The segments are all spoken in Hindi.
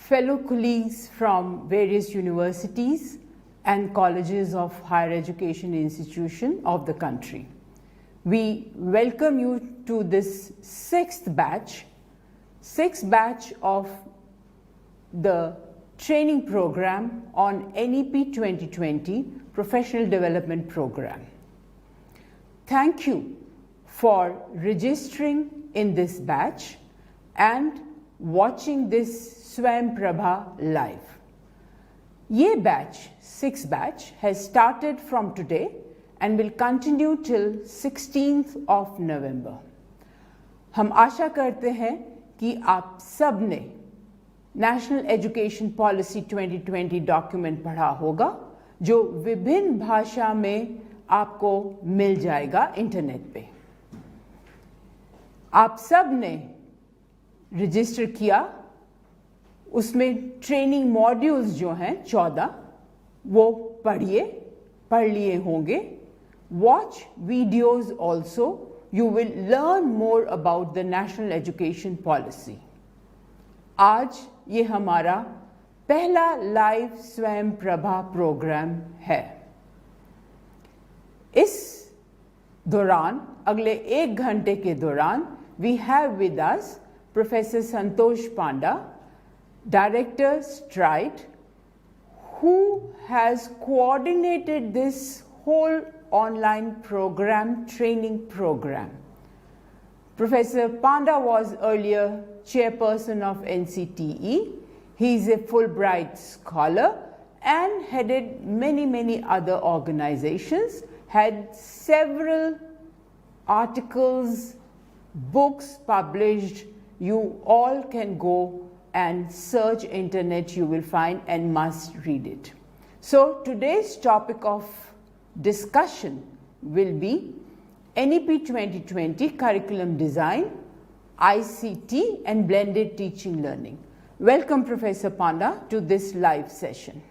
fellow colleagues from various universities and colleges of higher education institution of the country. We welcome you to this sixth batch of the training program on NEP 2020 Professional Development Program. Thank you for registering in this batch and watching this Swayam Prabha live. Ye batch, sixth batch, has started from today and will continue till 16th of November. हम आशा करते हैं कि आप सब ने नेशनल एजुकेशन पॉलिसी 2020 डॉक्यूमेंट पढ़ा होगा, जो विभिन्न भाषा में आपको मिल जाएगा इंटरनेट पे। आप सब ने रजिस्टर किया, उसमें ट्रेनिंग मॉड्यूल्स जो हैं 14 वो पढ़ लिए होंगे। Watch videos also, you will learn more about the national education policy. आज ये हमारा पहला लाइव स्वयं प्रभा प्रोग्राम है। इस दौरान, अगले 1 घंटे के दौरान, we have with us professor Santosh Panda, Director Stride, who has coordinated this whole online program, training program. Professor Panda was earlier chairperson of NCTE. He is a Fulbright scholar and headed many other organizations, had several articles, books published. You all can go and search internet, you will find and must read it. So today's topic of discussion will be NEP 2020 curriculum design, ICT and blended teaching learning. Welcome Professor Panda to this live session.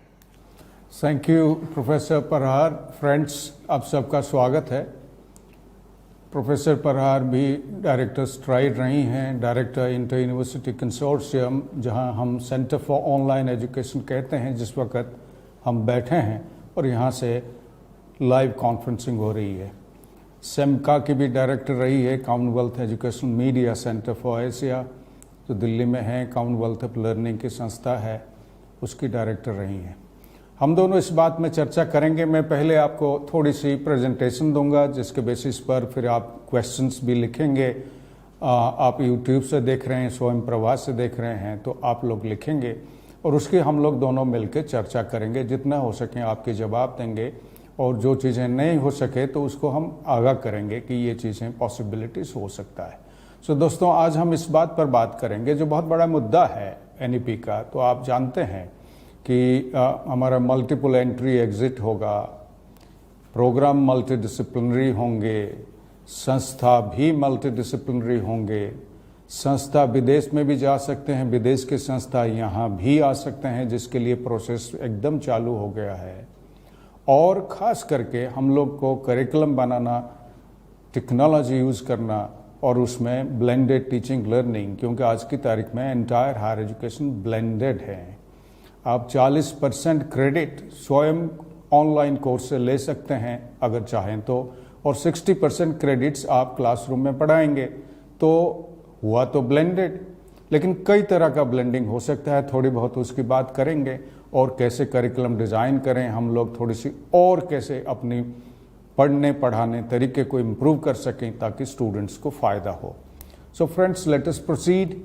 Thank you Professor Parhar. Friends, आप सबका स्वागत है। प्रोफेसर परहार भी डायरेक्टर स्ट्राइड रही हैं, डायरेक्टर इंटर यूनिवर्सिटी कंसोर्शियम, जहां हम सेंटर फॉर ऑनलाइन एजुकेशन कहते हैं, जिस वक्त हम बैठे हैं और यहां से लाइव कॉन्फ्रेंसिंग हो रही है। सेमका की भी डायरेक्टर रही है, Commonwealth education media centre for Asia, जो दिल्ली में है, कॉमनवेल्थ ऑफ लर्निंग की संस्था है, उसकी डायरेक्टर रही हैं। हम दोनों इस बात में चर्चा करेंगे। मैं पहले आपको थोड़ी सी प्रेजेंटेशन दूंगा, जिसके बेसिस पर फिर आप क्वेश्चंस भी लिखेंगे। आप यूट्यूब से देख रहे हैं, स्वयं प्रभा से देख रहे हैं, तो आप लोग लिखेंगे और उसकी हम लोग दोनों मिलकर चर्चा करेंगे। जितना हो सके आपके जवाब देंगे और जो चीज़ें नहीं हो सके तो उसको हम आगाह करेंगे कि ये चीज़ें पॉसिबिलिटीज़ हो सकता है। सो दोस्तों, आज हम इस बात पर बात करेंगे जो बहुत बड़ा मुद्दा है NEP का। तो आप जानते हैं कि हमारा मल्टीपल एंट्री एग्जिट होगा, प्रोग्राम मल्टीडिसिप्लिनरी होंगे, संस्था भी मल्टीडिसिप्लिनरी होंगे, संस्था विदेश में भी जा सकते हैं, विदेश के संस्था यहाँ भी आ सकते हैं, जिसके लिए प्रोसेस एकदम चालू हो गया है। और ख़ास करके हम लोग को करिकुलम बनाना, टेक्नोलॉजी यूज़ करना और उसमें ब्लेंडेड टीचिंग लर्निंग, क्योंकि आज की तारीख में एंटायर हायर एजुकेशन ब्लेंडेड है। आप 40% क्रेडिट स्वयं ऑनलाइन कोर्स से ले सकते हैं अगर चाहें तो, और 60% क्रेडिट्स आप क्लासरूम में पढ़ाएंगे। तो हुआ तो ब्लेंडेड, लेकिन कई तरह का ब्लेंडिंग हो सकता है, थोड़ी बहुत उसकी बात करेंगे। और कैसे करिकुलम डिज़ाइन करें हम लोग, थोड़ी सी और कैसे अपनी पढ़ने पढ़ाने तरीके को इम्प्रूव कर सकें ताकि स्टूडेंट्स को फ़ायदा हो। So friends, let us proceed.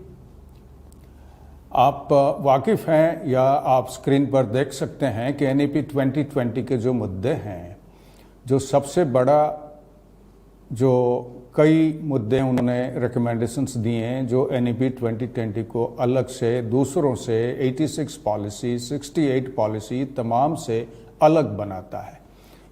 आप वाकिफ़ हैं या आप स्क्रीन पर देख सकते हैं कि NEP 2020 के जो मुद्दे हैं, जो सबसे बड़ा, जो कई मुद्दे उन्होंने रिकमेंडेशंस दिए हैं, जो NEP 2020 को अलग से दूसरों से 86 पॉलिसी, 68 पॉलिसी तमाम से अलग बनाता है।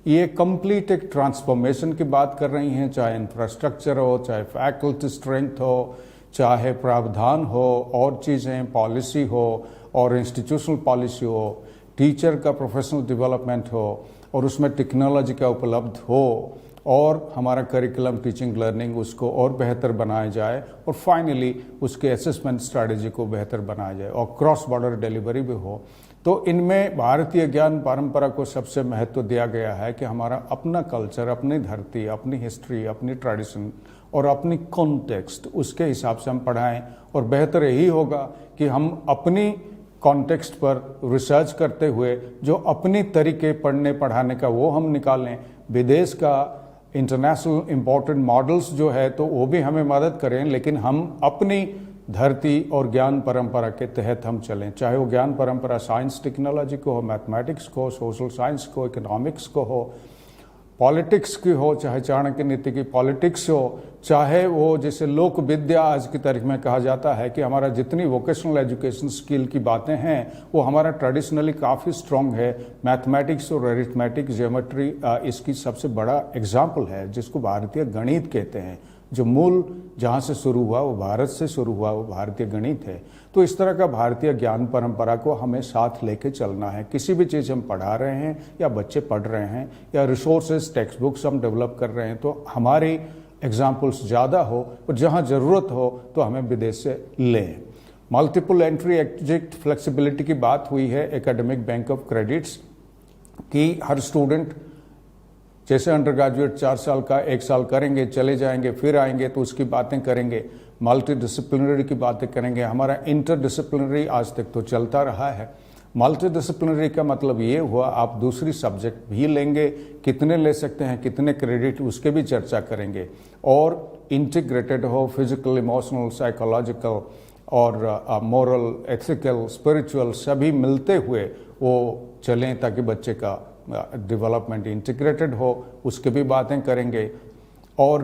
ये कंप्लीट एक ट्रांसफॉर्मेशन की बात कर रही हैं, चाहे इंफ्रास्ट्रक्चर हो, चाहे फैकल्टी स्ट्रेंथ हो, चाहे प्रावधान हो, और चीज़ें, पॉलिसी हो और इंस्टीट्यूशनल पॉलिसी हो, टीचर का प्रोफेशनल डेवलपमेंट हो और उसमें टेक्नोलॉजी का उपलब्ध हो और हमारा करिकुलम टीचिंग लर्निंग उसको और बेहतर बनाया जाए और फाइनली उसके असेसमेंट स्ट्रैटेजी को बेहतर बनाया जाए और क्रॉस बॉर्डर डिलीवरी भी हो। तो इनमें भारतीय ज्ञान परंपरा को सबसे महत्व दिया गया है कि हमारा अपना कल्चर, अपनी धरती, अपनी हिस्ट्री, अपनी ट्रेडिशन और अपनी कॉन्टेक्स्ट, उसके हिसाब से हम पढ़ाएं। और बेहतर यही होगा कि हम अपनी कॉन्टेक्स्ट पर रिसर्च करते हुए जो अपनी तरीके पढ़ने पढ़ाने का वो हम निकालें। विदेश का इंटरनेशनल इम्पोर्टेंट मॉडल्स जो है तो वो भी हमें मदद करें, लेकिन हम अपनी धरती और ज्ञान परंपरा के तहत हम चलें। चाहे वो ज्ञान परंपरा साइंस टेक्नोलॉजी को हो, मैथमेटिक्स को हो, सोशल साइंस को, इकोनॉमिक्स को हो, पॉलिटिक्स की हो, चाहे चाणक्य नीति की पॉलिटिक्स हो, चाहे वो जैसे लोक विद्या आज की तारीख में कहा जाता है कि हमारा जितनी वोकेशनल एजुकेशन स्किल की बातें हैं वो हमारा ट्रेडिशनली काफ़ी स्ट्रॉन्ग है। मैथमेटिक्स और अरिथमेटिक, ज्योमेट्री इसकी सबसे बड़ा एग्जाम्पल है, जिसको भारतीय गणित कहते हैं। जो मूल जहाँ से शुरू हुआ वो भारत से शुरू हुआ, वो भारतीय गणित है। तो इस तरह का भारतीय ज्ञान परंपरा को हमें साथ लेके चलना है। किसी भी चीज़ हम पढ़ा रहे हैं या बच्चे पढ़ रहे हैं या रिसोर्सेज टेक्स्ट बुक्स हम डेवलप कर रहे हैं तो हमारी एग्जाम्पल्स ज़्यादा हो और जहाँ ज़रूरत हो तो हमें विदेश से लें। मल्टीपल एंट्री एग्जिट फ्लेक्सिबिलिटी की बात हुई है एकेडमिक बैंक ऑफ क्रेडिट्स की। हर स्टूडेंट जैसे अंडर ग्रेजुएट 4 साल का 1 साल करेंगे, चले जाएंगे, फिर आएंगे तो उसकी बातें करेंगे, मल्टी डिसिप्लिनरी की बातें करेंगे। हमारा इंटर डिसिप्लिनरी आज तक तो चलता रहा है। मल्टी डिसिप्लिनरी का मतलब ये हुआ आप दूसरी सब्जेक्ट भी लेंगे, कितने ले सकते हैं, कितने क्रेडिट, उसके भी चर्चा करेंगे। और इंटीग्रेटेड हो, फिजिकल, इमोशनल, साइकोलॉजिकल और मोरल, एथिकल, स्पिरिचुअल सभी मिलते हुए वो चलें ताकि बच्चे का डेवलपमेंट इंटीग्रेटेड हो, उसके भी बातें करेंगे। और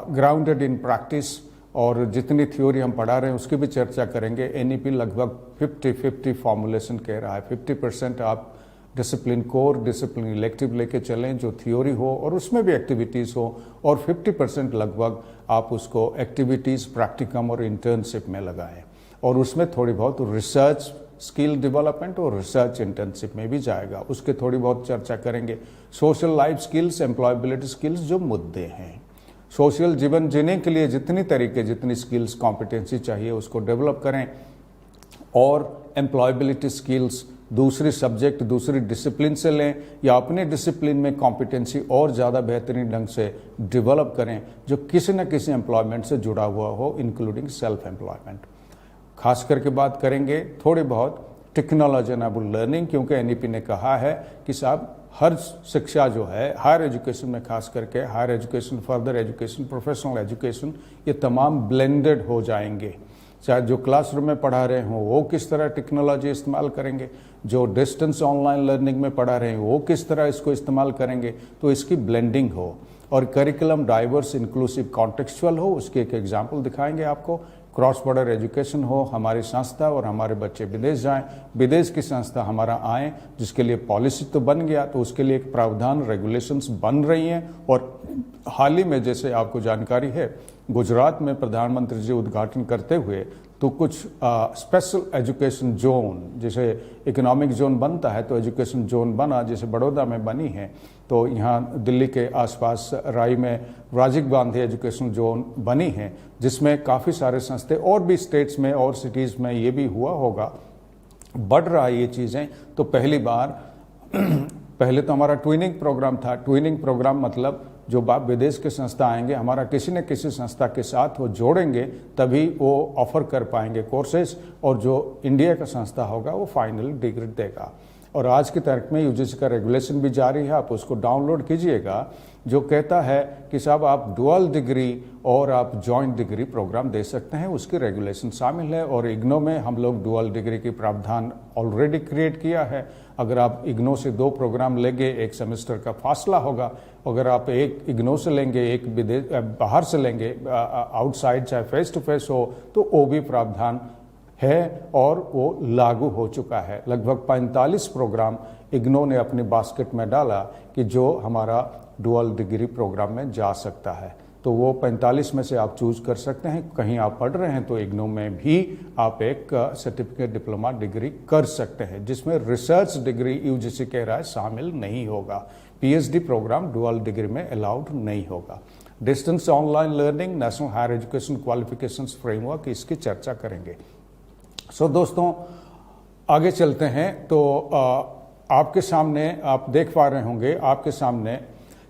ग्राउंडेड इन प्रैक्टिस, और जितनी थ्योरी हम पढ़ा रहे हैं उसकी भी चर्चा करेंगे। एनईपी लगभग 50-50 फॉर्मुलेशन कह रहा है। 50% आप डिसिप्लिन कोर, डिसिप्लिन इलेक्टिव लेके चलें जो थ्योरी हो और उसमें भी एक्टिविटीज़ हो, और 50% लगभग आप उसको एक्टिविटीज़, प्रैक्टिकम और इंटर्नशिप में लगाएं, और उसमें थोड़ी बहुत रिसर्च स्किल डेवलपमेंट और रिसर्च इंटर्नशिप में भी जाएगा, उसके थोड़ी बहुत चर्चा करेंगे। Social life skills, employability skills जो मुद्दे हैं, सोशल जीवन जीने के लिए जितनी तरीके, जितनी स्किल्स, कॉम्पिटेंसी चाहिए उसको डेवलप करें। और एम्प्लॉयबिलिटी स्किल्स दूसरी सब्जेक्ट, दूसरी डिसिप्लिन से लें या अपने डिसिप्लिन में कॉम्पिटेंसी और ज़्यादा बेहतरीन ढंग से डेवलप करें जो किसी न किसी एम्प्लॉयमेंट से जुड़ा हुआ हो, इंक्लूडिंग सेल्फ एम्प्लॉयमेंट। खास करके बात करेंगे थोड़ी बहुत टेक्नोलॉजी एनेबल लर्निंग, क्योंकि एनईपी ने कहा है कि साहब हर शिक्षा जो है हायर एजुकेशन में, खास करके higher education, further education, professional education, ये तमाम ब्लेंडेड हो जाएंगे। चाहे जो क्लासरूम में पढ़ा रहे हों वो किस तरह टेक्नोलॉजी इस्तेमाल करेंगे, जो डिस्टेंस ऑनलाइन लर्निंग में पढ़ा रहे हैं वो किस तरह इसको इस्तेमाल करेंगे, तो इसकी ब्लेंडिंग हो। और करिकुलम डाइवर्स, इंक्लूसिव, कॉन्टेक्चुअल हो, उसकी एक एग्जाम्पल दिखाएंगे आपको। क्रॉस बॉर्डर एजुकेशन हो, हमारी संस्था और हमारे बच्चे विदेश जाएं, विदेश की संस्था हमारा आए, जिसके लिए पॉलिसी तो बन गया, तो उसके लिए एक प्रावधान, रेगुलेशंस बन रही हैं। और हाल ही में जैसे आपको जानकारी है गुजरात में प्रधानमंत्री जी उद्घाटन करते हुए तो कुछ स्पेशल एजुकेशन जोन, जैसे इकोनॉमिक जोन बनता है तो एजुकेशन जोन बना, जैसे बड़ौदा में बनी है, तो यहाँ दिल्ली के आसपास राई में राजीव गांधी एजुकेशन जोन बनी है, जिसमें काफ़ी सारे संस्थे और भी स्टेट्स में और सिटीज़ में ये भी हुआ होगा, बढ़ रहा है ये चीज़ें। तो पहली बार पहले तो हमारा ट्विनिंग प्रोग्राम था। ट्विनिंग प्रोग्राम मतलब जो बाप विदेश के संस्था आएंगे, हमारा किसी न किसी संस्था के साथ वो जोड़ेंगे तभी वो ऑफर कर पाएंगे कोर्सेज, और जो इंडिया का संस्था होगा वो फाइनल डिग्री देगा। और आज की तारीख में यूजीसी का रेगुलेशन भी जारी है, आप उसको डाउनलोड कीजिएगा, जो कहता है कि साहब आप डुअल डिग्री और आप जॉइंट डिग्री प्रोग्राम दे सकते हैं, उसकी रेगुलेशन शामिल है। और इग्नो में हम लोग डुअल डिग्री की प्रावधान ऑलरेडी क्रिएट किया है। अगर आप इग्नो से 2 प्रोग्राम लेंगे, 1 सेमेस्टर का फासला होगा। अगर आप एक इग्नो से लेंगे, एक विदेश बाहर से लेंगे, आउटसाइड, चाहे फेस टू फेस हो, तो वो भी प्रावधान है और वो लागू हो चुका है। लगभग 45 प्रोग्राम इग्नो ने अपनी बास्केट में डाला कि जो हमारा डुअल डिग्री प्रोग्राम में जा सकता है, तो वो 45 में से आप चूज कर सकते हैं। कहीं आप पढ़ रहे हैं तो इग्नो में भी आप एक सर्टिफिकेट, डिप्लोमा डिग्री कर सकते हैं, जिसमें रिसर्च डिग्री यूजीसी कह रहा है शामिल नहीं होगा, पीएचडी प्रोग्राम डुअल डिग्री में अलाउड नहीं होगा। Distance online learning, national higher education qualifications framework, इसकी चर्चा करेंगे। सो दोस्तों आगे चलते हैं। तो आपके सामने आप देख पा रहे होंगे, आपके सामने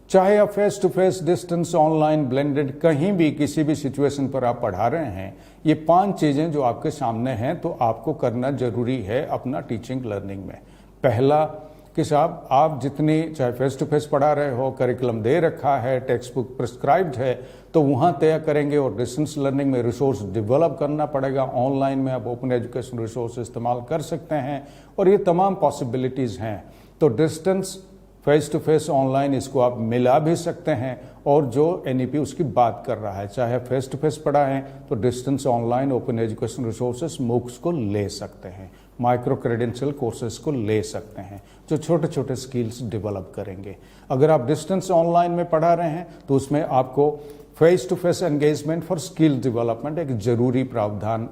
चाहे आप face to face, distance, online, blended, कहीं भी किसी भी सिचुएशन पर आप पढ़ा रहे हैं, ये 5 चीज़ें जो आपके सामने हैं तो आपको करना जरूरी है अपना टीचिंग लर्निंग में। पहला कि साहब आप जितनी चाहे फेस टू फेस पढ़ा रहे हो, करिकुलम दे रखा है, टेक्स्ट बुक प्रिस्क्राइब्ड है तो वहाँ तय करेंगे, और डिस्टेंस लर्निंग में रिसोर्स डेवलप करना पड़ेगा। ऑनलाइन में आप ओपन एजुकेशन रिसोर्स इस्तेमाल कर सकते हैं और ये तमाम पॉसिबिलिटीज़ हैं। तो distance, face to face, online, इसको आप मिला भी सकते हैं। और जो एनईपी उसकी बात कर रहा है, चाहे फेस टू फेस पढ़ाएं तो distance, online, open education resources, MOOCs को ले सकते हैं, माइक्रो क्रेडेंशियल कोर्सेज को ले सकते हैं जो छोटे छोटे स्किल्स डेवलप करेंगे। अगर आप डिस्टेंस ऑनलाइन में पढ़ा रहे हैं तो उसमें आपको face to face engagement for skill development एक जरूरी प्रावधान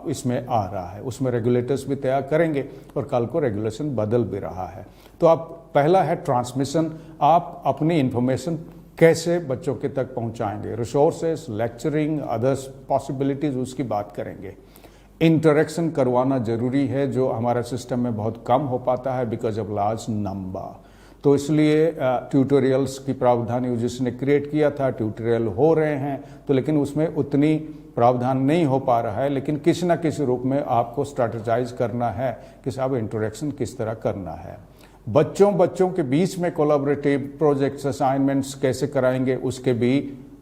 इसमें आ रहा है। उसमें रेगुलेटर्स भी तैयार करेंगे और कल को रेगुलेशन बदल भी रहा है। तो आप पहला है ट्रांसमिशन, आप अपनी इंफॉर्मेशन कैसे बच्चों के तक पहुंचाएंगे, रिसोर्सेस, लेक्चरिंग, अदर्स पॉसिबिलिटीज, उसकी बात करेंगे। इंटरेक्शन करवाना जरूरी है जो हमारे सिस्टम में बहुत कम हो पाता है बिकॉज ऑफ लार्ज नंबर। तो इसलिए ट्यूटोरियल्स की प्रावधान यूजीसी ने क्रिएट किया था, ट्यूटोरियल हो रहे हैं तो लेकिन उसमें उतनी प्रावधान नहीं हो पा रहा है। लेकिन किसी न किसी रूप में आपको स्ट्रैटेजाइज करना है कि साहब इंटरेक्शन किस तरह करना है। बच्चों के बीच में कोलैबोरेटिव प्रोजेक्ट्स, असाइनमेंट्स कैसे कराएंगे उसके भी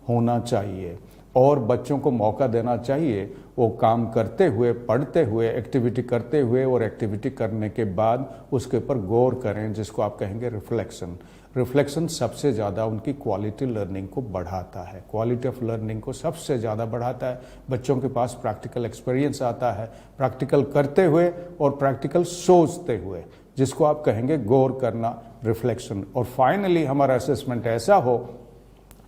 होना चाहिए, और बच्चों को मौका देना चाहिए वो काम करते हुए, पढ़ते हुए, एक्टिविटी करते हुए और एक्टिविटी करने के बाद उसके ऊपर गौर करें, जिसको आप कहेंगे रिफ्लेक्शन। रिफ्लेक्शन सबसे ज़्यादा उनकी क्वालिटी लर्निंग को बढ़ाता है, क्वालिटी ऑफ लर्निंग को सबसे ज़्यादा बढ़ाता है। बच्चों के पास प्रैक्टिकल एक्सपीरियंस आता है, प्रैक्टिकल करते हुए और प्रैक्टिकल सोचते हुए, जिसको आप कहेंगे गौर करना, रिफ्लेक्शन। और फाइनली हमारा असेसमेंट ऐसा हो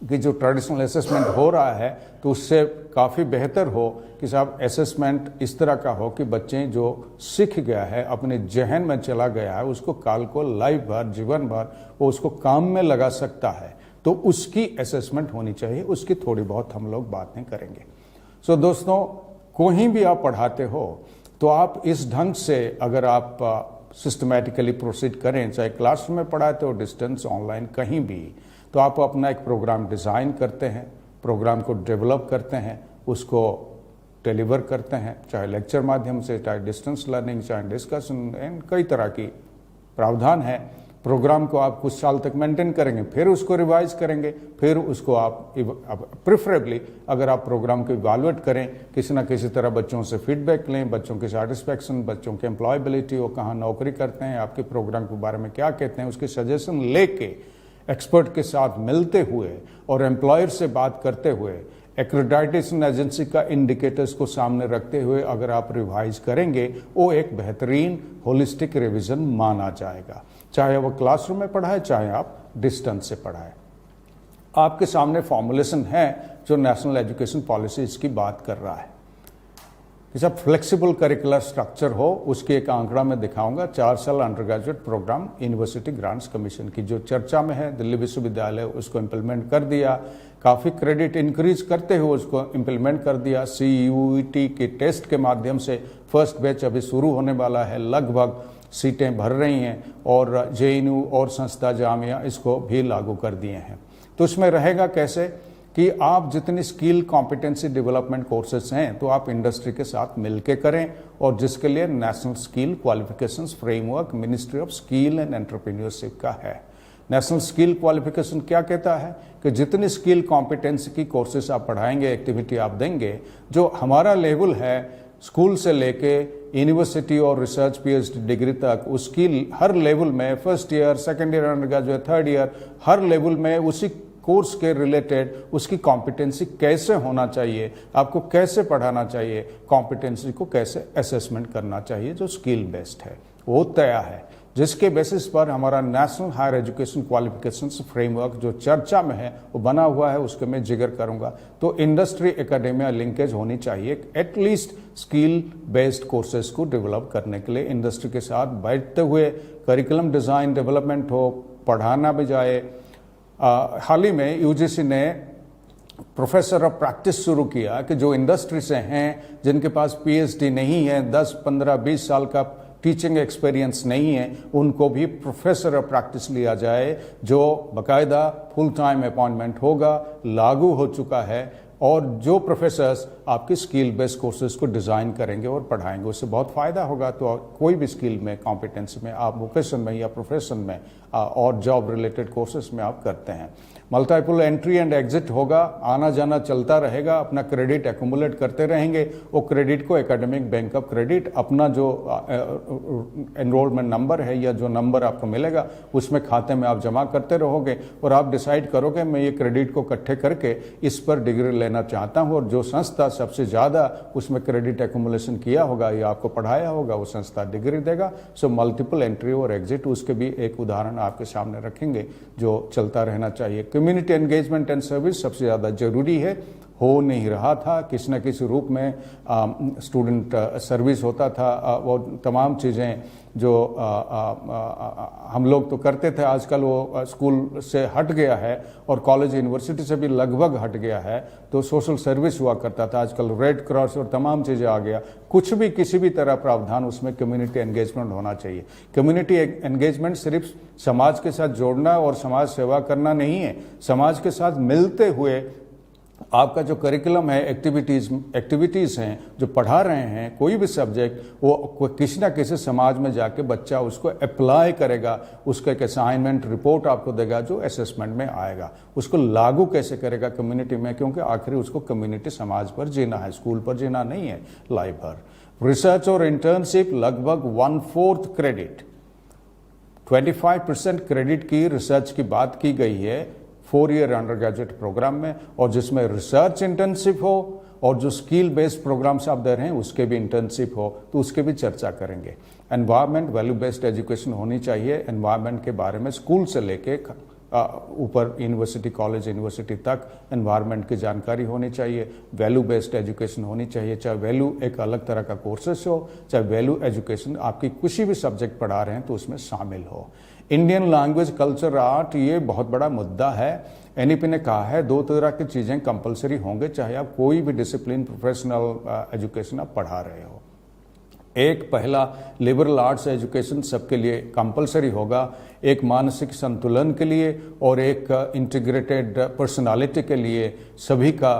कि जो ट्रेडिशनल असेसमेंट हो रहा है तो उससे काफ़ी बेहतर हो कि साहब असेसमेंट इस तरह का हो कि बच्चे जो सीख गया है, अपने जहन में चला गया है, उसको काल को लाइफ भर, जीवन भर वो उसको काम में लगा सकता है, तो उसकी असेसमेंट होनी चाहिए। उसकी थोड़ी बहुत हम लोग बातें करेंगे। सो दोस्तों, कोई भी आप पढ़ाते हो तो आप इस ढंग से अगर आप सिस्टमैटिकली प्रोसीड करें, चाहे क्लासरूम में पढ़ाते हो, डिस्टेंस, ऑनलाइन, कहीं भी, तो आप अपना एक प्रोग्राम डिज़ाइन करते हैं, प्रोग्राम को डेवलप करते हैं, उसको डिलीवर करते हैं, चाहे लेक्चर माध्यम से, चाहे डिस्टेंस लर्निंग, चाहे डिस्कशन, एंड कई तरह की प्रावधान है। प्रोग्राम को आप कुछ साल तक मेंटेन करेंगे, फिर उसको रिवाइज करेंगे, फिर उसको आप प्रेफरेबली अगर आप प्रोग्राम को इवैल्यूएट करें, किसी न किसी तरह बच्चों से फीडबैक लें, बच्चों की सेटिस्फैक्शन, बच्चों की एम्प्लॉयबिलिटी, वो कहाँ नौकरी करते हैं, आपके प्रोग्राम के बारे में क्या कहते हैं, उसकी सजेशन लेके, एक्सपर्ट के साथ मिलते हुए और एम्प्लॉयर से बात करते हुए, एक्रेडिटेशन एजेंसी का इंडिकेटर्स को सामने रखते हुए अगर आप रिवाइज करेंगे, वो एक बेहतरीन होलिस्टिक रिवीजन माना जाएगा, चाहे वो क्लासरूम में पढ़ाए, चाहे आप डिस्टेंस से पढ़ाए। आपके सामने फॉर्मुलेशन है जो नेशनल एजुकेशन पॉलिसी इसकी बात कर रहा है कि सब फ्लेक्सिबल करिकुलर स्ट्रक्चर हो। उसकी एक आंकड़ा में दिखाऊंगा, 4 साल undergraduate programme university grants commission की जो चर्चा में है, दिल्ली विश्वविद्यालय उसको इम्प्लीमेंट कर दिया, काफ़ी क्रेडिट इंक्रीज करते हुए उसको इम्प्लीमेंट कर दिया। CUET के टेस्ट के माध्यम से फर्स्ट बैच अभी शुरू होने वाला है, लगभग सीटें भर रही हैं, और JNU और संस्था जामिया इसको भी लागू कर दिए हैं। तो इसमें रहेगा कैसे कि आप जितनी स्किल कॉम्पिटेंसी डेवलपमेंट कोर्सेज हैं तो आप इंडस्ट्री के साथ मिलके करें, और जिसके लिए national skill qualifications framework ministry of skill and entrepreneurship का है। नेशनल स्किल क्वालिफिकेशन क्या कहता है कि जितनी स्किल कॉम्पिटेंसी की कोर्सेज आप पढ़ाएंगे, एक्टिविटी आप देंगे, जो हमारा लेवल है स्कूल से लेके यूनिवर्सिटी और रिसर्च PhD डिग्री तक, उसकी हर लेवल में, first year, second year undergraduate, third year, हर लेवल में उसी कोर्स के रिलेटेड उसकी कॉम्पिटेंसी कैसे होना चाहिए, आपको कैसे पढ़ाना चाहिए, कॉम्पिटेंसी को कैसे असेसमेंट करना चाहिए, जो स्किल बेस्ड है वो तय है, जिसके बेसिस पर हमारा national higher education qualifications framework जो चर्चा में है वो बना हुआ है, उसके मैं जिक्र करूंगा। तो इंडस्ट्री एकेडेमिया लिंकेज होनी चाहिए, एटलीस्ट स्किल बेस्ड कोर्सेज को डेवलप करने के लिए इंडस्ट्री के साथ बैठते हुए करिकुलम डिज़ाइन डेवलपमेंट हो, पढ़ाना भी जाए। हाल ही में यूजीसी ने प्रोफेसर ऑफ प्रैक्टिस शुरू किया कि जो इंडस्ट्री से हैं, जिनके पास पीएचडी नहीं है, 10, 15, 20 साल का टीचिंग एक्सपीरियंस नहीं है, उनको भी प्रोफेसर ऑफ प्रैक्टिस लिया जाए, जो बाकायदा फुल टाइम अपॉइंटमेंट होगा, लागू हो चुका है। और जो प्रोफेसर्स आपकी स्किल बेस्ड कोर्सेज को डिज़ाइन करेंगे और पढ़ाएंगे, उससे बहुत फ़ायदा होगा। तो कोई भी स्किल में, कॉम्पिटेंस में, आप वोकेशन में या प्रोफेशन में और जॉब रिलेटेड कोर्सेज में आप करते हैं, मल्टीपल एंट्री एंड एग्जिट होगा, आना जाना चलता रहेगा, अपना क्रेडिट एक्यूमुलेट करते रहेंगे। वो क्रेडिट को एकेडमिक बैंक ऑफ क्रेडिट, अपना जो एनरोलमेंट नंबर है या जो नंबर आपको मिलेगा उसमें खाते में आप जमा करते रहोगे और आप डिसाइड करोगे मैं ये क्रेडिट को इकट्ठे करके इस पर डिग्री लेना चाहता हूँ, और जो संस्था सबसे ज़्यादा उसमें क्रेडिट एक्यूमुलेशन किया होगा या आपको पढ़ाया होगा, वो संस्था डिग्री देगा। सो मल्टीपल एंट्री और एग्जिट, उसके भी एक उदाहरण आपके सामने रखेंगे जो चलता रहना चाहिए। कम्युनिटी एंगेजमेंट एंड सर्विस सबसे ज़्यादा जरूरी है, हो नहीं रहा था, किसी न किसी रूप में स्टूडेंट सर्विस होता था। वो तमाम चीज़ें जो हम लोग तो करते थे, आजकल वो स्कूल से हट गया है और कॉलेज यूनिवर्सिटी से भी लगभग हट गया है। तो सोशल सर्विस हुआ करता था, आजकल रेड क्रॉस और तमाम चीज़ें आ गया। कुछ भी किसी भी तरह प्रावधान, उसमें कम्युनिटी एंगेजमेंट होना चाहिए। कम्युनिटी एंगेजमेंट सिर्फ समाज के साथ जोड़ना और समाज सेवा करना नहीं है, समाज के साथ मिलते हुए आपका जो करिकुलम है, एक्टिविटीज़ हैं जो पढ़ा रहे हैं, कोई भी सब्जेक्ट, वो किसी ना किसी समाज में जाके बच्चा उसको अप्लाई करेगा, उसका एक असाइनमेंट रिपोर्ट आपको देगा जो असेसमेंट में आएगा, उसको लागू कैसे करेगा कम्युनिटी में, क्योंकि आखिर उसको कम्युनिटी समाज पर जीना है, स्कूल पर जीना नहीं है लाइफ भर। रिसर्च और इंटर्नशिप लगभग 1/4 क्रेडिट, 25% क्रेडिट की रिसर्च की बात की गई है 4 ईयर अंडर ग्रेजुएट प्रोग्राम में, और जिसमें रिसर्च इंटर्नशिप हो और जो स्किल बेस्ड प्रोग्राम्स आप दे रहे हैं उसके भी इंटर्नशिप हो, तो उसके भी चर्चा करेंगे। एनवायरनमेंट, वैल्यू बेस्ड एजुकेशन होनी चाहिए। एनवायरनमेंट के बारे में स्कूल से लेके ऊपर यूनिवर्सिटी, कॉलेज, यूनिवर्सिटी तक एनवायरनमेंट की जानकारी होनी चाहिए। वैल्यू बेस्ड एजुकेशन होनी चाहिए, चाहे वैल्यू एक अलग तरह का कोर्सेस हो, चाहे वैल्यू एजुकेशन आपकी किसी भी सब्जेक्ट पढ़ा रहे हैं तो उसमें शामिल हो। इंडियन लैंग्वेज, कल्चर, आर्ट, ये बहुत बड़ा मुद्दा है। एनईपी ने कहा है 2 तरह की चीज़ें कंपलसरी होंगे, चाहे आप कोई भी डिसिप्लिन, प्रोफेशनल एजुकेशन आप पढ़ा रहे हो। एक पहला लिबरल आर्ट्स एजुकेशन सबके लिए कंपलसरी होगा, एक मानसिक संतुलन के लिए और एक इंटीग्रेटेड पर्सनालिटी के लिए सभी का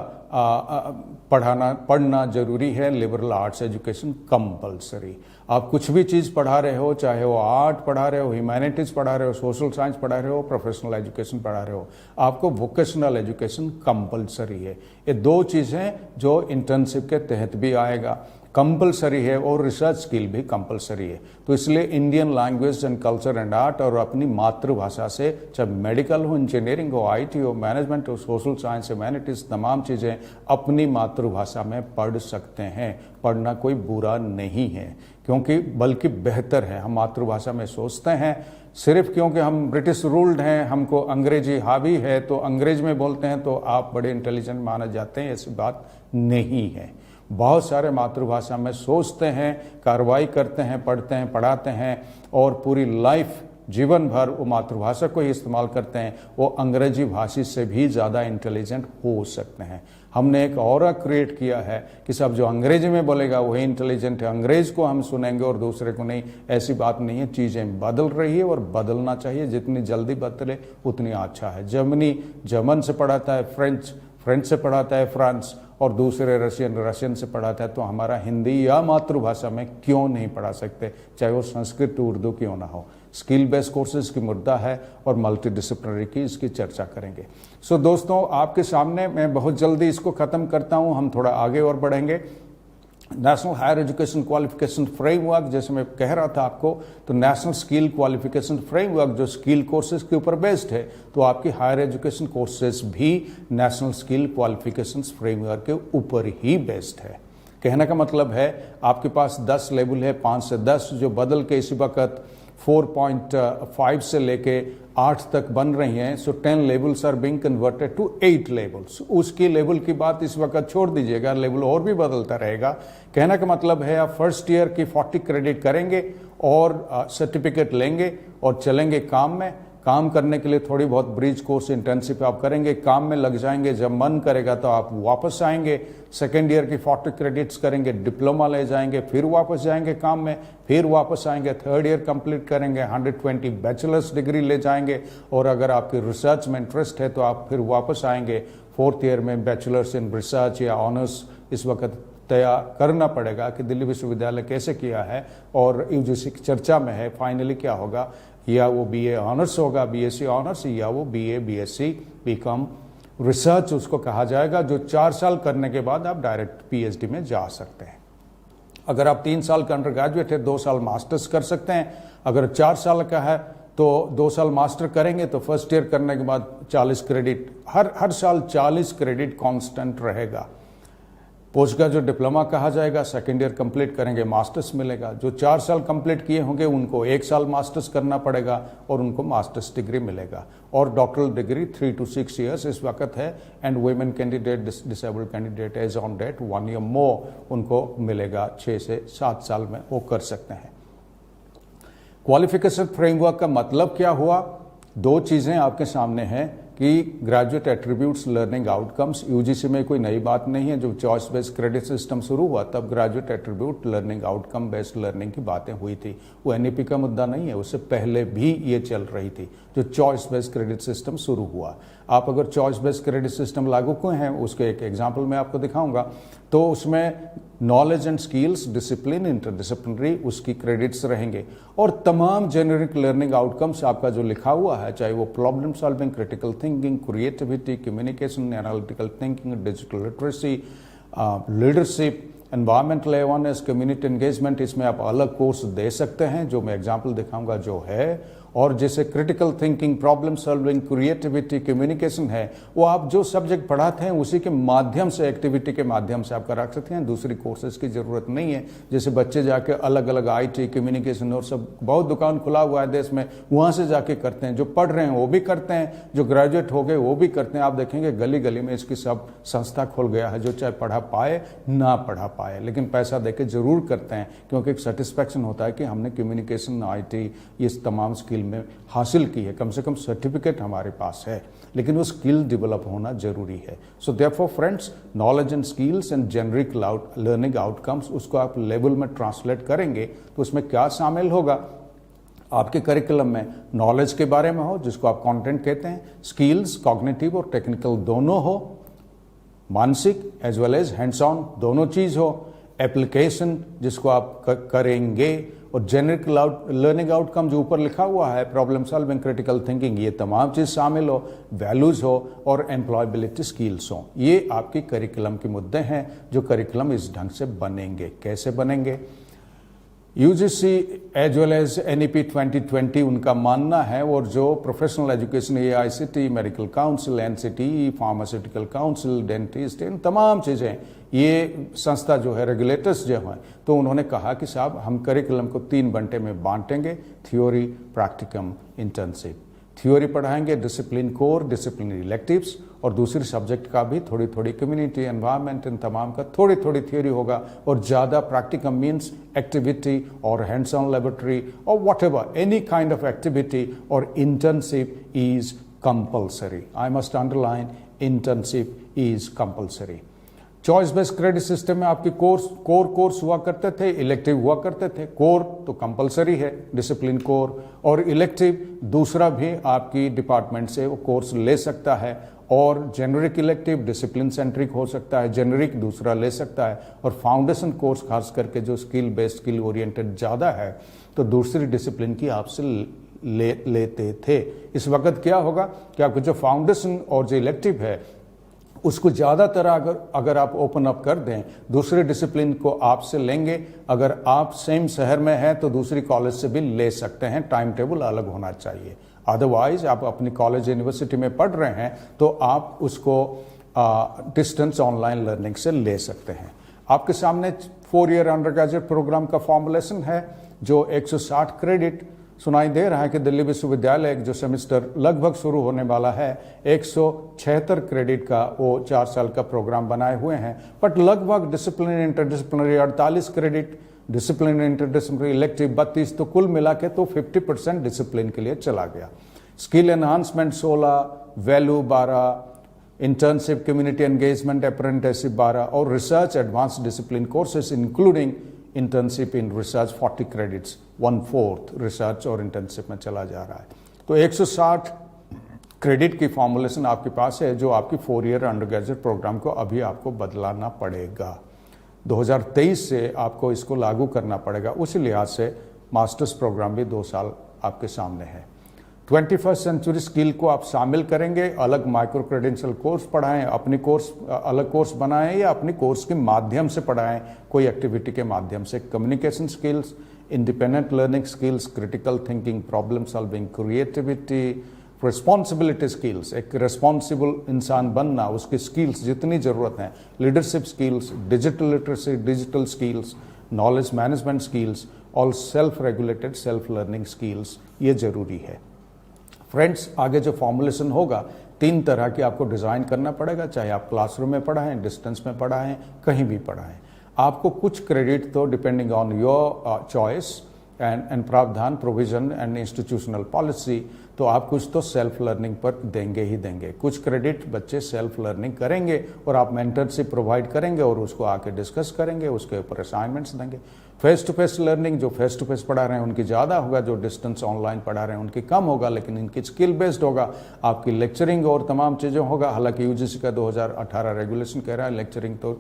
पढ़ना जरूरी है। Liberal arts education compulsory. आप कुछ भी चीज़ पढ़ा रहे हो, चाहे वो आर्ट पढ़ा रहे हो, ह्यूमैनिटीज़ पढ़ा रहे हो, सोशल साइंस पढ़ा रहे हो, प्रोफेशनल एजुकेशन पढ़ा रहे हो, आपको वोकेशनल एजुकेशन कंपलसरी है। ये 2 चीज़ें जो इंटर्नशिप के तहत भी आएगा, कंपलसरी है, और रिसर्च स्किल भी कंपलसरी है। तो इसलिए Indian language and culture and art और अपनी मातृभाषा से, चाहे मेडिकल हो, इंजीनियरिंग हो, आईटी हो, मैनेजमेंट हो, सोशल साइंस, ह्यूमैनिटीज, तमाम चीज़ें अपनी मातृभाषा में पढ़ सकते हैं। पढ़ना कोई बुरा नहीं है, क्योंकि बल्कि बेहतर है। हम मातृभाषा में सोचते हैं, सिर्फ क्योंकि हम ब्रिटिश रूल्ड हैं, हमको अंग्रेजी हावी है तो अंग्रेज में बोलते हैं तो आप बड़े इंटेलिजेंट माने जाते हैं, ऐसी बात नहीं है। बहुत सारे मातृभाषा में सोचते हैं, कार्रवाई करते हैं, पढ़ते हैं, पढ़ाते हैं और पूरी लाइफ, जीवन भर वो मातृभाषा को ही इस्तेमाल करते हैं। वो अंग्रेजी भाषी से भी ज़्यादा इंटेलिजेंट हो सकते हैं। हमने एक ऑरा क्रिएट किया है कि सब जो अंग्रेजी में बोलेगा वही इंटेलिजेंट है, अंग्रेज को हम सुनेंगे और दूसरे को नहीं। ऐसी बात नहीं है, चीज़ें बदल रही है और बदलना चाहिए। जितनी जल्दी बदले उतनी अच्छा है। जर्मनी जर्मन से पढ़ाता है, फ्रेंच से पढ़ाता है, फ्रांस, और दूसरे रशियन से पढ़ाता है। तो हमारा हिंदी या मातृभाषा में क्यों नहीं पढ़ा सकते, चाहे वो संस्कृत उर्दू क्यों ना हो। स्किल बेस्ड कोर्सेज की मुद्दा है और मल्टी डिसिप्लिनरी की इसकी चर्चा करेंगे। सो दोस्तों, आपके सामने मैं बहुत जल्दी इसको ख़त्म करता हूँ, हम थोड़ा आगे और बढ़ेंगे। National higher education qualification framework, जैसे मैं कह रहा था आपको, तो नेशनल स्किल क्वालिफिकेशन फ्रेमवर्क जो स्किल कोर्सेज के ऊपर बेस्ड है, तो आपकी हायर एजुकेशन कोर्सेज भी नेशनल स्किल क्वालिफिकेशन फ्रेमवर्क के ऊपर ही बेस्ड है। कहने का मतलब है आपके पास 10 लेवल है, 5 से 10, जो बदल के इसी वक्त 4.5 से लेके 8 तक बन रही हैं। So 10 levels are being converted to 8 levels. उसकी लेवल की बात इस वक्त छोड़ दीजिएगा, लेवल और भी बदलता रहेगा। कहने का मतलब है आप फर्स्ट ईयर की 40 क्रेडिट करेंगे और सर्टिफिकेट लेंगे और चलेंगे काम में। काम करने के लिए थोड़ी बहुत ब्रिज कोर्स इंटर्नशिप आप करेंगे, काम में लग जाएंगे, जब मन करेगा तो आप वापस आएंगे, सेकेंड ईयर की 40 क्रेडिट्स करेंगे, डिप्लोमा ले जाएंगे, फिर वापस जाएंगे काम में, फिर वापस आएंगे, थर्ड ईयर कंप्लीट करेंगे, 120 बैचलर्स डिग्री ले जाएंगे, और अगर आपकी रिसर्च में इंटरेस्ट है तो आप फिर वापस आएंगे, फोर्थ ईयर में बैचलर्स इन रिसर्च या ऑनर्स इस वक्त तैयार करना पड़ेगा कि दिल्ली विश्वविद्यालय कैसे किया है और यूजीसी की चर्चा में है फाइनली क्या होगा, या वो बीए ऑनर्स होगा, बीएससी ऑनर्स, या वो बीए बीएससी बीकॉम रिसर्च उसको कहा जाएगा, जो 4 साल करने के बाद आप डायरेक्ट पीएचडी में जा सकते हैं। अगर आप 3 साल का अंडर ग्रेजुएट है 2 साल मास्टर्स कर सकते हैं, अगर 4 साल का है तो 2 साल मास्टर करेंगे तो फर्स्ट ईयर करने के बाद 40 क्रेडिट, हर साल 40 क्रेडिट कांस्टेंट रहेगा। पोस्ट का जो डिप्लोमा कहा जाएगा, सेकेंड ईयर कंप्लीट करेंगे मास्टर्स मिलेगा, जो 4 साल कंप्लीट किए होंगे उनको 1 साल मास्टर्स करना पड़ेगा और उनको मास्टर्स डिग्री मिलेगा, और डॉक्टरल डिग्री 3 to 6 years इस वक्त है, and women candidate, disabled candidate age on date 1 year more उनको मिलेगा, 6 से 7 साल में वो कर सकते हैं। क्वालिफिकेशन फ्रेमवर्क का मतलब क्या हुआ? 2 चीज़ें आपके सामने हैं कि graduate attributes learning outcomes, UGC में कोई नई बात नहीं है, जब चॉइस बेस्ड क्रेडिट सिस्टम शुरू हुआ तब graduate attribute learning outcome based learning की बातें हुई थी, वो एनईपी का मुद्दा नहीं है, उससे पहले भी ये चल रही थी जो चॉइस बेस्ड क्रेडिट सिस्टम शुरू हुआ। आप अगर चॉइस बेस्ड क्रेडिट सिस्टम लागू किए हैं, उसके एक एग्जाम्पल मैं आपको दिखाऊंगा, तो उसमें knowledge and skills, discipline, interdisciplinary उसकी क्रेडिट्स रहेंगे, और तमाम जेनरिक लर्निंग आउटकम्स आपका जो लिखा हुआ है, चाहे वो problem solving, critical thinking, creativity, communication, analytical thinking, digital literacy, leadership, environmental awareness, community engagement, इसमें आप अलग कोर्स दे सकते हैं जो मैं एग्जाम्पल दिखाऊंगा जो है। और जैसे critical thinking, problem solving, creativity, communication है, वो आप जो सब्जेक्ट पढ़ाते हैं उसी के माध्यम से, एक्टिविटी के माध्यम से आप करा सकते हैं, दूसरी कोर्सेज की जरूरत नहीं है। जैसे बच्चे जाके अलग अलग आईटी, कम्युनिकेशन और सब बहुत दुकान खुला हुआ है देश में, वहाँ से जाके करते हैं, जो पढ़ रहे हैं वो भी करते हैं, जो ग्रेजुएट हो गए वो भी करते हैं। आप देखेंगे गली गली में इसकी सब संस्था खुल गया है, जो चाहे पढ़ा पाए ना पढ़ा पाए, लेकिन पैसा देके जरूर करते हैं, क्योंकि एक सेटिस्फैक्शन होता है कि हमने कम्युनिकेशन, आईटी, ये तमाम स्किल में हासिल की है, कम से कम सर्टिफिकेट हमारे पास है, लेकिन वो स्किल डेवलप होना जरूरी है। So therefore friends, knowledge and skills and generic learning outcomes, उसको आप लेवल में ट्रांसलेट करेंगे तो उसमें क्या शामिल होगा? आपके करिकुलम में नॉलेज के बारे में हो, जिसको आप कंटेंट कहते हैं, स्किल्स कॉग्निटिव और टेक्निकल दोनों हो, मानसिक as well as hands on दोनों चीज हो, एप्लीकेशन जिसको आप करेंगे, और जेनरिक लर्निंग आउटकम जो ऊपर लिखा हुआ है, प्रॉब्लम सॉल्विंग, क्रिटिकल थिंकिंग, ये तमाम चीज़ शामिल हो, वैल्यूज हो और एम्प्लॉयबिलिटी स्किल्स हो। ये आपकी करिकुलम के मुद्दे हैं जो करिकुलम इस ढंग से बनेंगे। कैसे बनेंगे? UGC as well as NEP 2020 उनका मानना है, और जो professional education, AICT, medical council, NCT, pharmaceutical council, dentist, इन तमाम चीज़ें, ये संस्था जो है, रेगुलेटर्स जो हैं, तो उन्होंने कहा कि साहब हम करिकुलम को 3 बंटे में बांटेंगे, थ्योरी, प्रैक्टिकम, इंटर्नशिप। थ्योरी पढ़ाएंगे, डिसिप्लिन कोर, डिसिप्लिन इलेक्टिव्स, और दूसरी सब्जेक्ट का भी थोड़ी थोड़ी, कम्युनिटी, एनवायरनमेंट, इन तमाम का थोड़ी थोड़ी थ्योरी होगा, और ज़्यादा प्रैक्टिकम मीन्स एक्टिविटी और हैंड्स ऑन लेबोरेटरी और whatever, any kind of activity, और internship is compulsory. I must underline, internship is compulsory. Choice based credit system में आपकी कोर कोर्स हुआ करते थे, इलेक्टिव हुआ करते थे। कोर तो कंपलसरी है, डिसिप्लिन कोर, और इलेक्टिव दूसरा भी आपकी डिपार्टमेंट से वो कोर्स ले सकता है, और जेनरिक इलेक्टिव डिसिप्लिन सेंट्रिक हो सकता है, जेनरिक दूसरा ले सकता है, और फाउंडेशन कोर्स खास करके जो स्किल बेस्ड, स्किल ओरिएंटेड ज़्यादा है, तो दूसरी डिसिप्लिन की आपसे लेते थे। इस वक्त क्या होगा कि आपको जो फाउंडेशन और जो इलेक्टिव है उसको ज़्यादातर अगर आप ओपन अप कर दें, दूसरे डिसिप्लिन को आपसे लेंगे। अगर आप सेम शहर में हैं तो दूसरी कॉलेज से भी ले सकते हैं, टाइम टेबल अलग होना चाहिए। अदरवाइज आप अपनी कॉलेज यूनिवर्सिटी में पढ़ रहे हैं तो आप उसको डिस्टेंस ऑनलाइन लर्निंग से ले सकते हैं। आपके सामने 4 ईयर अंडर ग्रेजुएट प्रोग्राम का फॉर्मुलेशन है जो 160 क्रेडिट सुनाई दे रहा है कि दिल्ली विश्वविद्यालय जो सेमेस्टर लगभग शुरू होने वाला है 176 क्रेडिट का वो 4 साल का प्रोग्राम बनाए हुए हैं, बट लगभग discipline interdisciplinary 48 credit, discipline interdisciplinary elective 32, तो कुल मिला के तो 50% डिसिप्लिन के लिए चला गया। Skill enhancement 16, value 12, internship, community engagement, apprenticeship 12 और research advance discipline courses including internship in research 40 credits, 1/4 research और इंटर्नशिप में चला जा रहा है। तो 160 क्रेडिट की फॉर्मुलेशन आपके पास है जो आपकी 4 ईयर अंडर ग्रेजुएट प्रोग्राम को अभी आपको बदलाना पड़ेगा। 2023 से आपको इसको लागू करना पड़ेगा। उसी लिहाज से मास्टर्स प्रोग्राम भी 2 साल आपके सामने है। 21st सेंचुरी स्किल को आप शामिल करेंगे, अलग माइक्रो क्रेडेंशियल कोर्स पढ़ाएं, अपनी कोर्स अलग कोर्स बनाएं या अपनी कोर्स के माध्यम से पढ़ाएं, कोई एक्टिविटी के माध्यम से। Communication skills, independent learning skills, critical thinking, problem solving, creativity, responsibility skills, एक रिस्पॉन्सिबल इंसान बनना, उसकी स्किल्स जितनी ज़रूरत है, leadership skills, digital literacy, digital skills, knowledge management skills और self regulated self learning skills, ये ज़रूरी है। फ्रेंड्स, आगे जो फॉर्मुलेशन होगा 3 तरह की आपको डिज़ाइन करना पड़ेगा, चाहे आप क्लासरूम में पढ़ाएं, डिस्टेंस में पढ़ाएं, कहीं भी पढ़ाएं। आपको कुछ क्रेडिट तो depending on your choice and प्रावधान, प्रोविजन एंड इंस्टीट्यूशनल पॉलिसी, तो आप कुछ तो सेल्फ लर्निंग पर देंगे ही देंगे। कुछ क्रेडिट बच्चे सेल्फ लर्निंग करेंगे और आप मेंटरशिप प्रोवाइड करेंगे और उसको आके डिस्कस करेंगे, उसके ऊपर असाइनमेंट्स देंगे। फेस टू फेस लर्निंग, जो फेस टू फेस पढ़ा रहे हैं उनकी ज़्यादा होगा, जो डिस्टेंस ऑनलाइन पढ़ा रहे हैं उनकी कम होगा, लेकिन इनकी स्किल बेस्ड होगा। आपकी लेक्चरिंग और तमाम चीज़ें होगा। हालांकि यूजीसी का 2018 रेगुलेशन कह रहा है लेक्चरिंग तो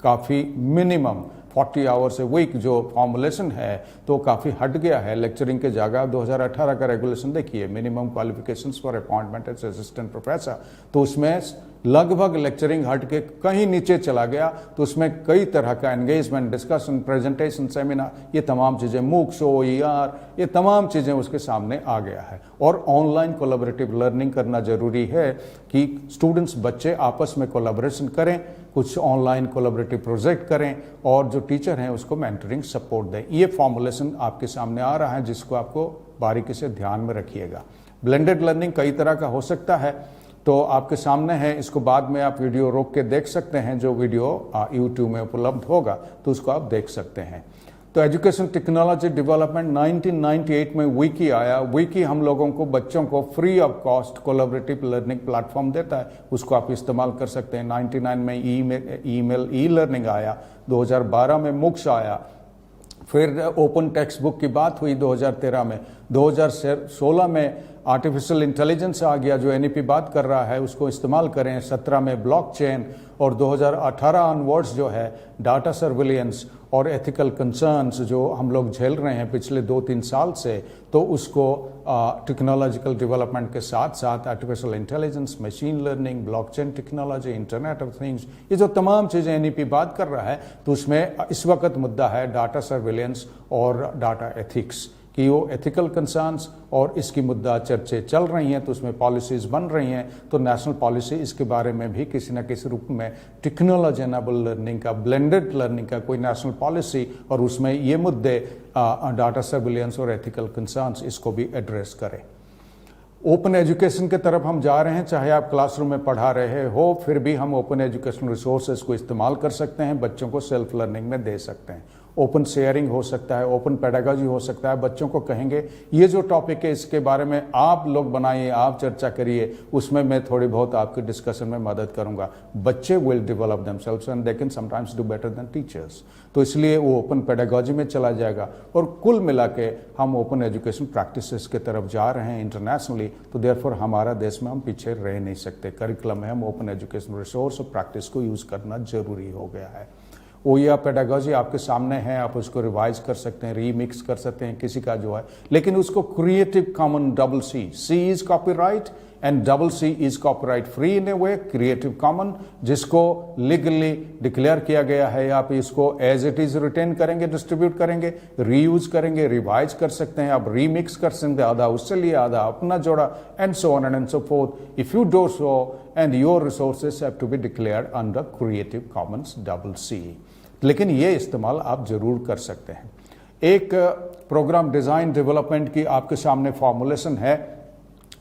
काफ़ी मिनिमम 40 आवर्स ए वीक जो फॉर्मुलेशन है तो काफ़ी हट गया है लेक्चरिंग के जगह। 2018 का रेगुलेशन देखिए, minimum qualifications for appointment as assistant professor, तो उसमें लगभग लेक्चरिंग हट के कहीं नीचे चला गया। तो उसमें कई तरह का एंगेजमेंट, डिस्कशन, प्रेजेंटेशन, सेमिनार, ये तमाम चीज़ें, मूक शो, ER, ये तमाम चीज़ें उसके सामने आ गया है। और ऑनलाइन कोलैबोरेटिव लर्निंग करना जरूरी है कि स्टूडेंट्स, बच्चे आपस में कोलैबोरेशन करें, कुछ ऑनलाइन कोलैबोरेटिव प्रोजेक्ट करें और जो टीचर हैं उसको मेंटरिंग सपोर्ट दें। ये फॉर्मुलेशन आपके सामने आ रहा है जिसको आपको बारीकी से ध्यान में रखिएगा। ब्लेंडेड लर्निंग कई तरह का हो सकता है, तो आपके सामने है, इसको बाद में आप वीडियो रोक के देख सकते हैं, जो वीडियो YouTube में उपलब्ध होगा तो उसको आप देख सकते हैं। तो एजुकेशन टेक्नोलॉजी डेवलपमेंट 1998 में विकी आया। विकी हम लोगों को, बच्चों को free of cost collaborative learning platform देता है, उसको आप इस्तेमाल कर सकते हैं। 99 में ईमेल ई-लर्निंग आया, 2012 में मूक्स आया, फिर ओपन टेक्स्ट बुक की बात हुई 2013 में, 2016 में आर्टिफिशियल इंटेलिजेंस आ गया, जो NEP बात कर रहा है उसको इस्तेमाल करें। 17 में ब्लॉकचेन और 2018 ऑनवर्ड्स जो है डाटा सर्विलियंस और एथिकल कंसर्न्स जो हम लोग झेल रहे हैं पिछले 2-3 साल से, तो उसको टेक्नोलॉजिकल डेवलपमेंट के साथ साथ artificial intelligence, machine learning, blockchain technology, internet of things, ये जो तमाम चीज़ें NEP बात कर रहा है, तो उसमें इस वक्त मुद्दा है डाटा सर्विलियंस और डाटा एथिक्स कि वो एथिकल कंसर्न्स और इसकी मुद्दा चर्चे चल रही हैं, तो उसमें पॉलिसीज़ बन रही हैं। तो नेशनल पॉलिसी इसके बारे में भी किसी न किसी रूप में टेक्नोलॉजी एनेबल लर्निंग का, ब्लेंडेड लर्निंग का कोई नेशनल पॉलिसी, और उसमें ये मुद्दे डाटा सर्विलियंस और एथिकल कंसर्न्स, इसको भी एड्रेस करें। ओपन एजुकेशन की तरफ हम जा रहे हैं, चाहे आप क्लासरूम में पढ़ा रहे हो, फिर भी हम ओपन एजुकेशन रिसोर्सेज को इस्तेमाल कर सकते हैं, बच्चों को सेल्फ लर्निंग में दे सकते हैं। ओपन शेयरिंग हो सकता है, ओपन पेडागॉजी हो सकता है। बच्चों को कहेंगे ये जो टॉपिक है इसके बारे में आप लोग बनाइए, आप चर्चा करिए, उसमें मैं थोड़ी बहुत आपकी डिस्कशन में मदद करूंगा। बच्चे will develop themselves and they can sometimes do better than teachers, तो इसलिए वो ओपन पेडागॉजी में चला जाएगा। और कुल मिला के हम ओपन एजुकेशन प्रैक्टिसेस की तरफ जा रहे हैं इंटरनेशनली, तो देयरफॉर हमारा देश में हम पीछे रह नहीं सकते। करिकुलम में हम ओपन एजुकेशन रिसोर्स और प्रैक्टिस को यूज़ करना जरूरी हो गया है। OER पेडागॉजी आपके सामने है, आप उसको रिवाइज कर सकते हैं, रीमिक्स कर सकते हैं किसी का जो है, लेकिन उसको creative common C is copyright and C is copyright free in A way, creative common जिसको लीगली डिक्लेयर किया गया है। आप इसको एज इट इज रिटेन करेंगे, डिस्ट्रीब्यूट करेंगे, रीयूज करेंगे, रिवाइज कर सकते हैं, आप रीमिक्स कर सकते हैं, आधा उससे लिए आधा अपना जोड़ा, and so on and so forth. If you do so and your resources have to be declared under creative commons C, लेकिन ये इस्तेमाल आप जरूर कर सकते हैं। एक प्रोग्राम डिज़ाइन डेवलपमेंट की आपके सामने फॉर्मुलेशन है,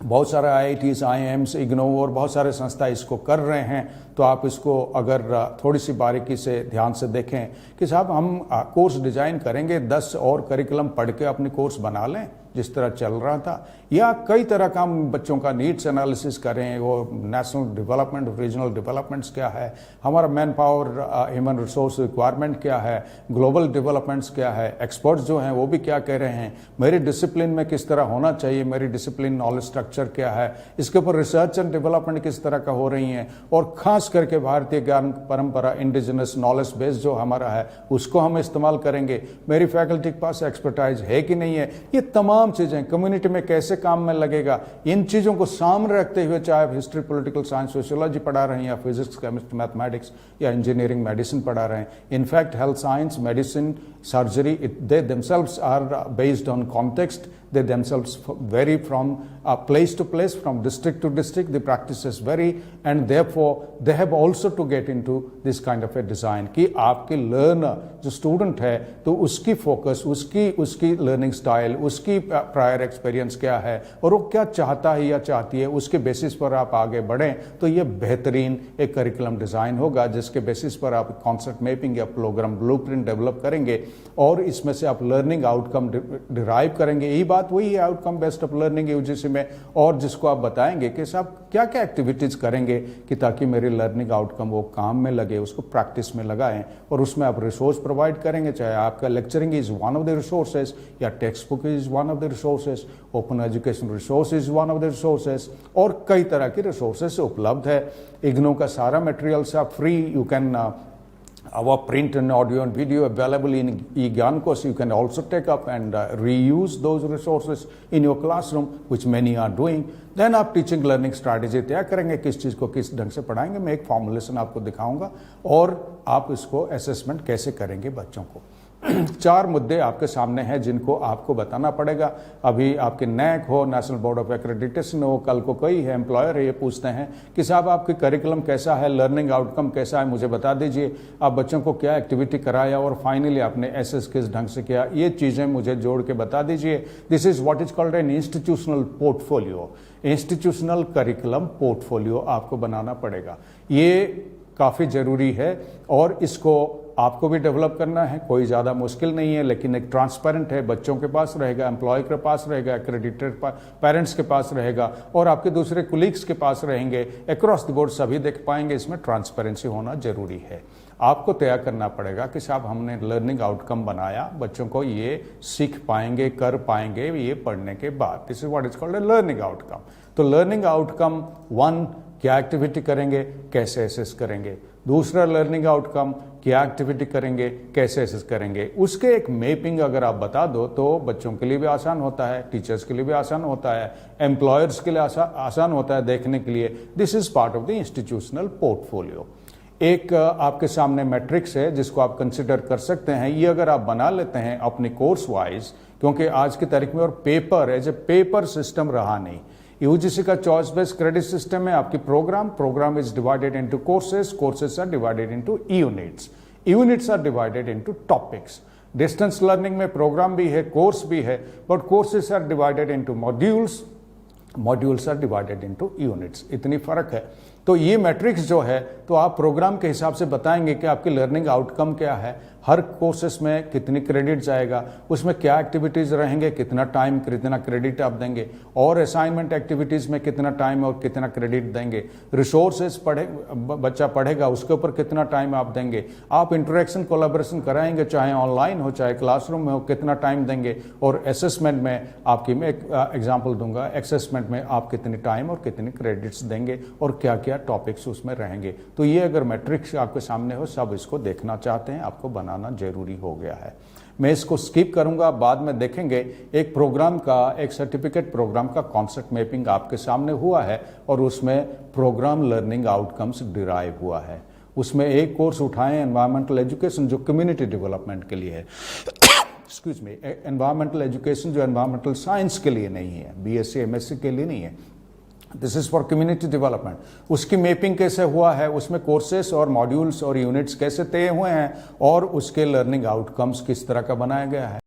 बहुत सारे IITs, IIMs, IGNOU और बहुत सारे संस्था इसको कर रहे हैं। तो आप इसको अगर थोड़ी सी बारीकी से ध्यान से देखें कि साहब हम कोर्स डिज़ाइन करेंगे, 10 और करिकुलम पढ़ के अपने कोर्स बना लें, जिस तरह चल रहा था, या कई तरह का हम बच्चों का नीड्स एनालिसिस करें, वो नेशनल डेवलपमेंट, रीजनल डेवलपमेंट्स क्या है, हमारा man power human resource requirement क्या है, ग्लोबल डेवलपमेंट्स क्या है, एक्सपर्ट्स जो हैं वो भी क्या कह रहे हैं, मेरी डिसिप्लिन में किस तरह होना चाहिए, मेरी डिसिप्लिन नॉलेज स्ट्रक्चर क्या है, इसके ऊपर रिसर्च एंड डेवलपमेंट किस तरह का हो रही हैं, और खास करके भारतीय ज्ञान परंपरा इंडिजिनस नॉलेज बेस जो हमारा है उसको हम इस्तेमाल करेंगे, मेरी फैकल्टी के पास एक्सपर्टाइज है कि नहीं है, ये तमाम चीज़ें कम्युनिटी में कैसे काम में लगेगा, इन चीज़ों को सामने रखते हुए चाहे आप हिस्ट्री, पॉलिटिकल साइंस, सोशियोलॉजी पढ़ा रहे हैं या फिजिक्स, केमिस्ट्री, मैथमेटिक्स या इंजीनियरिंग, मेडिसिन पढ़ा रहे हैं, in fact health science, medicine, surgery, they themselves are based on context, they themselves vary from place to place, from district to district, the practices vary, and therefore they have also to get into this kind of a design कि आपके learner जो student है तो उसकी focus, उसकी learning style, उसकी prior experience क्या है और वो क्या चाहता है या चाहती है, उसके बेसिस पर आप आगे बढ़ें तो ये बेहतरीन एक करिकुलम डिज़ाइन होगा जिसके बेसिस पर आप कॉन्सेप्ट मैपिंग या प्रोग्राम ब्लूप्रिंट डेवलप करेंगे और इसमें से आप लर्निंग आउटकम डिराइव करेंगे। यही बात वही है outcome based of learning UGC में, और जिसको आप बताएंगे कि साहब क्या क्या एक्टिविटीज़ करेंगे कि ताकि मेरी लर्निंग आउटकम वो काम में लगे, उसको प्रैक्टिस में लगाएं, और उसमें आप रिसोर्स प्रोवाइड करेंगे, चाहे आपका lecturing is one of the resources या text book is one of the resources, open education resource is one of the resources, और कई तरह की रिसोर्सेज उपलब्ध है। इग्नू का सारा मटेरियल्स आप free, you can our print and audio and video available in eGyan course. You can also take up and reuse those resources in your classroom, which many are doing. Then आप टीचिंग लर्निंग स्ट्रैटेजी तय करेंगे, किस चीज़ को किस ढंग से पढ़ाएंगे, मैं एक फॉर्मुलेशन आपको दिखाऊंगा और आप इसको असेसमेंट कैसे करेंगे बच्चों को। 4 मुद्दे आपके सामने हैं जिनको आपको बताना पड़ेगा। अभी आपके नैक हो, नेशनल बोर्ड ऑफ एक्रेडिटेशन हो, कल को कोई है एम्प्लॉयर है, ये पूछते हैं कि साहब आपकी करिकुलम कैसा है, लर्निंग आउटकम कैसा है, मुझे बता दीजिए, आप बच्चों को क्या एक्टिविटी कराया और फाइनली आपने एसएस किस ढंग से किया, ये चीज़ें मुझे जोड़ के बता दीजिए। This is what is called an institutional portfolio. Institutional curriculum portfolio आपको बनाना पड़ेगा, ये काफ़ी ज़रूरी है और इसको आपको भी डेवलप करना है, कोई ज़्यादा मुश्किल नहीं है, लेकिन एक ट्रांसपेरेंट है, बच्चों के पास रहेगा, एम्प्लॉय के पास रहेगा, एक्रेडिटेड पेरेंट्स के पास रहेगा और आपके दूसरे कुलीग्स के पास रहेंगे, अक्रॉस द बोर्ड सभी देख पाएंगे। इसमें ट्रांसपेरेंसी होना जरूरी है। आपको तय करना पड़ेगा कि साहब हमने लर्निंग आउटकम बनाया, बच्चों को ये सीख पाएंगे, कर पाएंगे ये पढ़ने के बाद। This is what is called a learning outcome. तो लर्निंग आउटकम 1, क्या एक्टिविटी करेंगे, कैसे एसेस करेंगे। दूसरा, लर्निंग आउटकम, क्या एक्टिविटी करेंगे, कैसे एसेस करेंगे। उसके एक मैपिंग अगर आप बता दो तो बच्चों के लिए भी आसान होता है, टीचर्स के लिए भी आसान होता है, एम्प्लॉयर्स के लिए आसान होता है देखने के लिए। This is part of the institutional portfolio. एक आपके सामने मैट्रिक्स है जिसको आप कंसिडर कर सकते हैं। ये अगर आप बना लेते हैं अपने कोर्स वाइज, क्योंकि आज की तारीख में और paper as a paper system रहा नहीं, यूजीसी का चॉइस बेस्ड क्रेडिट सिस्टम है। आपकी programme is divided into courses are divided into units are divided into topics. Distance learning में प्रोग्राम भी है, कोर्स भी है, but courses are divided into modules are divided into units. इतनी फर्क है। तो ये मैट्रिक्स जो है तो आप प्रोग्राम के हिसाब से बताएंगे कि आपकी लर्निंग आउटकम क्या है, हर कोर्सेस में कितनी क्रेडिट जाएगा, उसमें क्या एक्टिविटीज़ रहेंगे, कितना टाइम कितना क्रेडिट आप देंगे, और असाइनमेंट एक्टिविटीज़ में कितना टाइम और कितना क्रेडिट देंगे, रिसोर्सेज बच्चा पढ़ेगा उसके ऊपर कितना टाइम आप देंगे, आप इंटरेक्शन कोलैबोरेशन कराएंगे चाहे ऑनलाइन हो चाहे क्लासरूम में हो, कितना टाइम देंगे, और असेसमेंट में आपकी मैं एक एग्जाम्पल दूंगा, असेसमेंट में आप कितनी टाइम और कितनी क्रेडिट्स देंगे और क्या क्या टॉपिक्स उसमें रहेंगे। तो ये अगर मैट्रिक्स आपके सामने हो, सब इसको देखना चाहते हैं, आपको बनाना जरूरी हो गया है। मैं इसको स्किप करूंगा, बाद में देखेंगे। एक प्रोग्राम का, एक सर्टिफिकेट प्रोग्राम का कॉन्सेप्ट मैपिंग आपके सामने हुआ है और उसमें प्रोग्राम लर्निंग आउटकम्स डिराइव हुआ है। उसमें एक कोर्स उठाएं एनवायरमेंटल एजुकेशन जो कम्युनिटी डेवलपमेंट के लिए है, एक्सक्यूज मी, एनवायरमेंटल एजुकेशन जो एनवायरमेंटल साइंस के लिए नहीं है, बीएससी एमएससी के लिए नहीं है, this is for community development. उसकी मैपिंग कैसे हुआ है, उसमें कोर्सेस और मॉड्यूल्स और यूनिट्स कैसे तय हुए हैं और उसके लर्निंग आउटकम्स किस तरह का बनाया गया है।